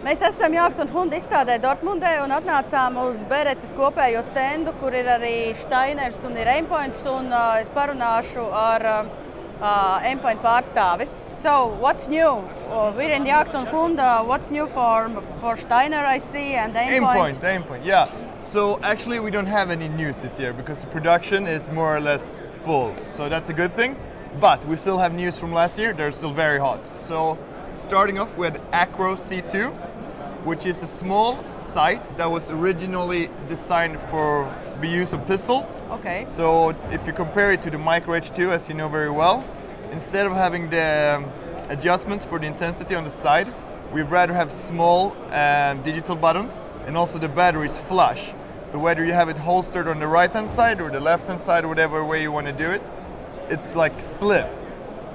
Mēs esam Jagd un Hund izstādē Dortmundē un atnācām uz Beretes kopējo stendu, kur ir arī Steiners un ir Aimpoints, un es parunāšu ar Aimpoint pārstāvi. So, what's new? We're in Jagd and Hund. What's new for Steiner, I see, and Aimpoint? Aimpoint, yeah. So actually we don't have any news this year because the production is more or less full. So that's a good thing. But we still have news from last year. They're still very hot. So starting off with Acro C2, which is a small sight that was originally designed for the use of pistols. Okay. So if you compare it to the Micro H2, as you know very well, instead of having the adjustments for the intensity on the side, we'd rather have small digital buttons, and also the battery is flush. So whether you have it holstered on the right-hand side or the left-hand side, whatever way you want to do it, it's like slim.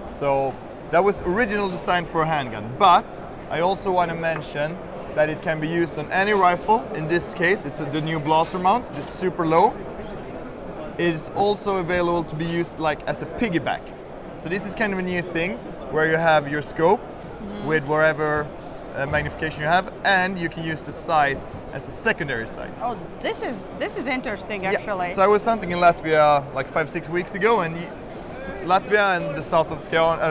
So that was originally designed for a handgun. But I also want to mention that it can be used on any rifle. In this case, it's the new blaster mount, the super low. It is also available to be used like as a piggyback. So this is kind of a new thing where you have your scope with whatever magnification you have, and you can use the sight as a secondary sight. Oh, this is interesting, actually. Yeah. So I was hunting in Latvia like 5-6 weeks ago, and Latvia and the south of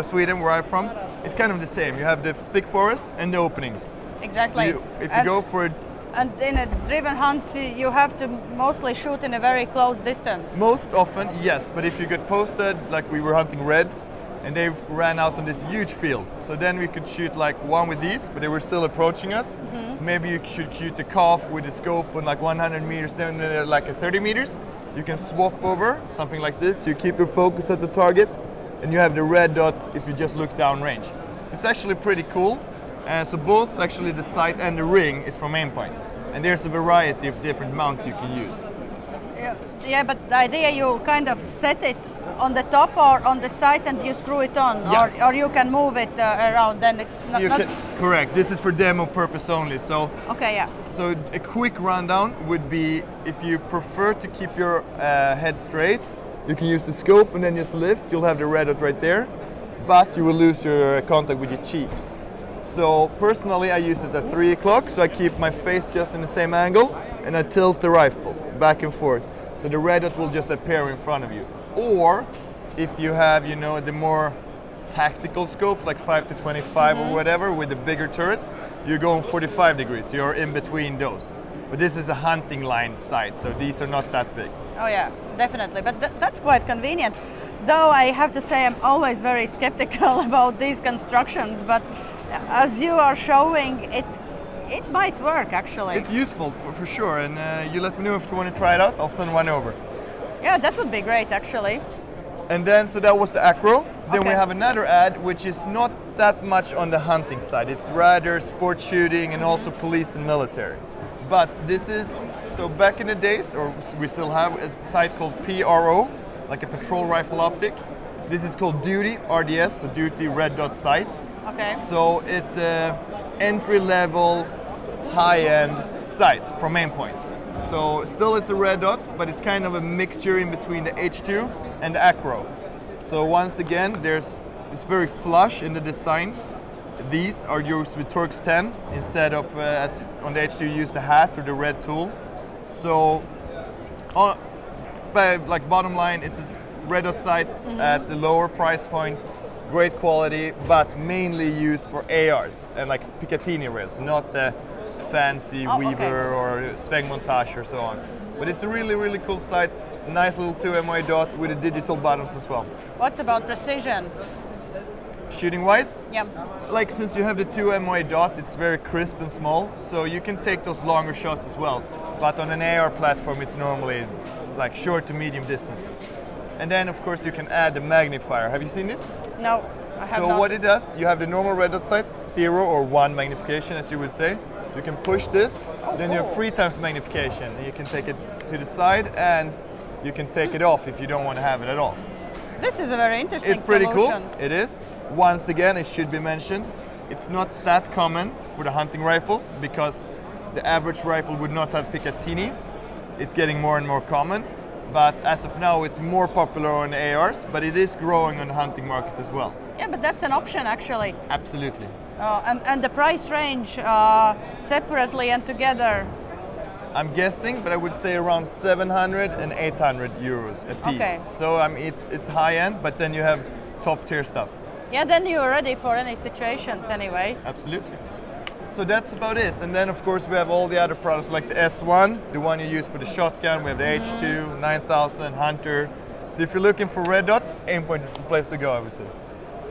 Sweden, where I'm from, it's kind of the same. You have the thick forest and the openings. Exactly. So if you go for it, and in a driven hunt, you have to mostly shoot in a very close distance. Most often, yes. But if you get posted, like we were hunting reds, and they ran out on this huge field. So then we could shoot like one with these, but they were still approaching us. So maybe you should shoot the calf with the scope on like 100 meters, then like at 30 meters. You can swap over, something like this. You keep your focus at the target, and you have the red dot if you just look downrange. So it's actually pretty cool. So both actually the sight and the ring is from Aimpoint. And there's a variety of different mounts you can use. Yeah, but the idea you kind of set it on the top or on the side and you screw it on, yeah. or you can move it around. Then it's not. Correct. This is for demo purpose only. So. Okay, yeah. So a quick rundown would be if you prefer to keep your head straight, you can use the scope and then just lift. You'll have the red dot right there, but you will lose your contact with your cheek. So personally, I use it at 3 o'clock, so I keep my face just in the same angle, and I tilt the rifle back and forth. So the red dot will just appear in front of you. Or if you have, you know, the more tactical scope, like 5 to 25 or whatever, with the bigger turrets, you're going 45 degrees. So you're in between those. But this is a hunting line sight, so these are not that big. Oh yeah, definitely. But that's quite convenient. Though I have to say I'm always very skeptical about these constructions, but as you are showing, it might work actually. It's useful for sure, and you let me know if you want to try it out. I'll send one over. Yeah, that would be great actually. And then, so that was the Acro. Then we have another ad, which is not that much on the hunting side. It's rather sport shooting and also police and military. But this is, so back in the days, or we still have a site called PRO, like a patrol rifle optic. This is called Duty, RDS, so Duty Red Dot Sight. Okay. So it's entry-level, high-end sight from Aimpoint. So still it's a red dot, but it's kind of a mixture in between the H2 and the Acro. So once again, it's very flush in the design. These are used with Torx 10 instead of, as on the H2, you use the hat or the red tool. So, like bottom line, it's a red dot sight at the lower price point. Great quality, but mainly used for ARs and like Picatinny rails, not the fancy Weaver or Svengmontage or so on. But it's a really, really cool sight. Nice little 2 MOA dot with the digital buttons as well. What's about precision? Shooting wise? Yeah. Like since you have the 2 MOA dot, it's very crisp and small, so you can take those longer shots as well. But on an AR platform, it's normally like short to medium distances. And then, of course, you can add the magnifier. Have you seen this? No, I have not. So what it does, you have the normal red dot sight, 0 or 1 magnification, as you would say. You can push this, then you have 3 times magnification. You can take it to the side, and you can take it off if you don't want to have it at all. This is a very interesting It's pretty solution. cool. It is. Once again, it should be mentioned, it's not that common for the hunting rifles because the average rifle would not have Picatinny. It's getting more and more common. But as of now, it's more popular on the ARs, but it is growing on the hunting market as well. Yeah, but that's an option actually. Absolutely. And the price range separately and together? I'm guessing, but I would say around 700 and 800 euros a piece. Okay. So it's high end, but then you have top tier stuff. Yeah, then you're ready for any situations anyway. Absolutely. So that's about it. And then of course we have all the other products like the S1, the one you use for the shotgun. We have the H2, 9000, Hunter. So if you're looking for red dots, Aimpoint is the place to go, I would say.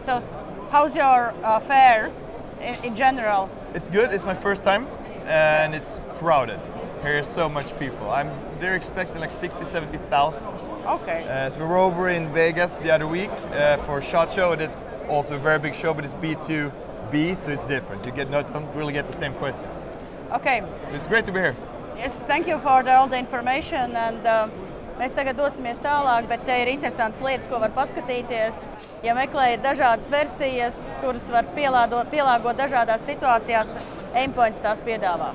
So how's your fair in general? It's good. It's my first time and it's crowded. Here's so much people. They're expecting like 60,000-70,000. Okay. So we were over in Vegas the other week for a SHOT Show. It's also a very big show, but it's B2B, so it's different. You don't really get the same questions. Okay. But it's great to be here. Yes, thank you for all the information. And mēs tagad dosimies tālāk, bet te ir interesantas lietas, ko var paskatīties. Ja meklējat dažādas versijas, kuras var pielāgot dažādās situācijās, Aimpoints tās piedāvā.